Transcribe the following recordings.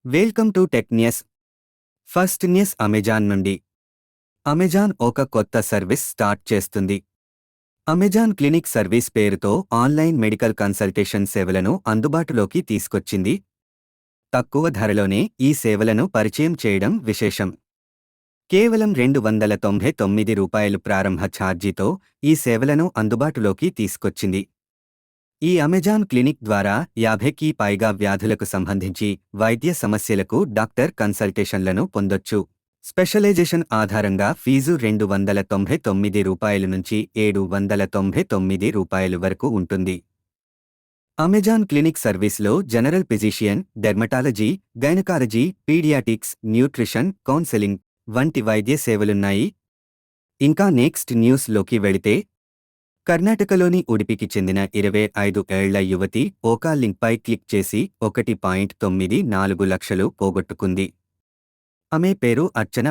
Welcome to tech news. First news Amazon నుండి. Amazon ఒక కొత్త సర్వీస్ స్టార్ట్ చేస్తుంది. అమెజాన్ క్లినిక్ సర్వీస్ పేరుతో ఆన్లైన్ మెడికల్ కన్సల్టేషన్ సేవలను అందుబాటులోకి తీసుకొచ్చింది. తక్కువ ధరలోనే ఈ సేవలను పరిచయం చేయడం విశేషం. కేవలం రూ. 299 ప్రారంభ ఛార్జీతో ఈ సేవలను అందుబాటులోకి తీసుకొచ్చింది. ఈ అమెజాన్ క్లినిక్ ద్వారా 50కి పైగా వ్యాధులకు సంబంధించి వైద్య సమస్యలకు డాక్టర్ కన్సల్టేషన్లను పొందొచ్చు. స్పెషలైజేషన్ ఆధారంగా ఫీజు రూ. 299 నుంచి రూ. 799 వరకు ఉంటుంది. అమెజాన్ క్లినిక్ సర్వీస్లో general physician, dermatology, gynaecology, paediatrics, nutrition, counselling వంటి వైద్య సేవలున్నాయి. ఇంకా నెక్స్ట్ న్యూస్లోకి వెళితే, కర్ణాటకలోని ఉడిపికి చెందిన 25 ఏళ్ల యువతి ఓకా లింక్పై క్లిక్ చేసి 1.94 లక్షలు పోగొట్టుకుంది. ఆమె పేరు అర్చన.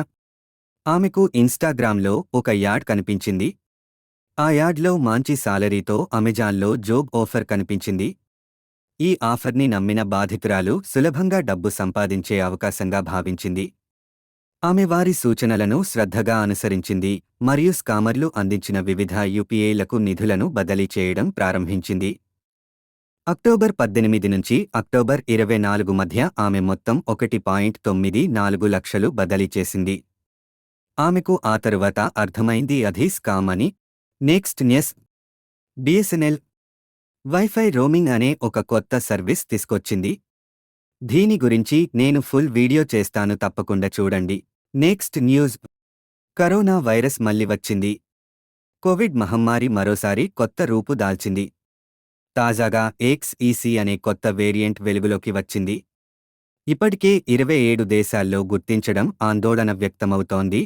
ఆమెకు ఇన్స్టాగ్రామ్లో ఒక యాడ్ కనిపించింది. ఆ యాడ్లో మంచి సాలరీతో అమెజాన్లో జాబ్ ఆఫర్ కనిపించింది. ఈ ఆఫర్ని నమ్మిన బాధితురాలు సులభంగా డబ్బు సంపాదించే అవకాశంగా భావించింది. ఆమె వారి సూచనలను శ్రద్ధగా అనుసరించింది మరియు స్కామర్లు అందించిన వివిధ యూపీఐలకు నిధులను బదిలీ చేయడం ప్రారంభించింది. అక్టోబర్ 18 నుంచి అక్టోబర్ 24 మధ్య ఆమె మొత్తం 1.94 లక్షలు బదిలీ చేసింది. ఆమెకు ఆ తరువాత అర్థమైంది అది స్కామ్ అని. Next news. BSNL wifi roaming అనే ఒక కొత్త సర్వీస్ తీసుకొచ్చింది. దీని గురించి నేను ఫుల్ వీడియో చేస్తాను, తప్పకుండా చూడండి. Next news. కరోనా వైరస్ మళ్లీ వచ్చింది. కోవిడ్ మహమ్మారి మరోసారి కొత్త రూపు దాల్చింది. తాజాగా XEC అనే కొత్త వేరియంట్ వెలుగులోకి వచ్చింది. ఇప్పటికే 27 దేశాల్లో గుర్తించడం ఆందోళన వ్యక్తమవుతోంది.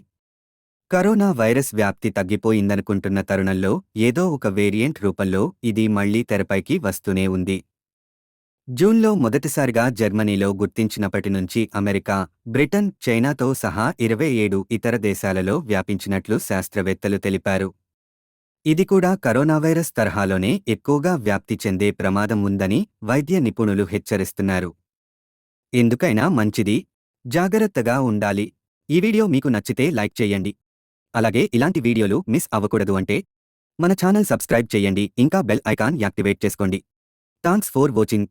కరోనా వైరస్ వ్యాప్తి తగ్గిపోయిందనుకుంటున్న తరుణంలో ఏదో ఒక వేరియంట్ రూపంలో ఇది మళ్లీ తెరపైకి వస్తూనే ఉంది. జూన్లో మొదటిసారిగా జర్మనీలో గుర్తించినప్పటి నుంచి అమెరికా, బ్రిటన్, చైనాతో సహా 27 ఇతర దేశాలలో వ్యాపించినట్లు శాస్త్రవేత్తలు తెలిపారు. ఇది కూడా కరోనా వైరస్ తరహాలోనే ఎక్కువగా వ్యాప్తి చెందే ప్రమాదం ఉందని వైద్య నిపుణులు హెచ్చరిస్తున్నారు. ఎందుకైనా మంచిది, జాగ్రత్తగా ఉండాలి. ఈ వీడియో మీకు నచ్చితే లైక్ చేయండి. అలాగే ఇలాంటి వీడియోలు మిస్ అవ్వకూడదు అంటే మన ఛానల్ సబ్స్క్రైబ్ చేయండి, ఇంకా బెల్ ఐకాన్ యాక్టివేట్ చేసుకోండి. Thanks for watching.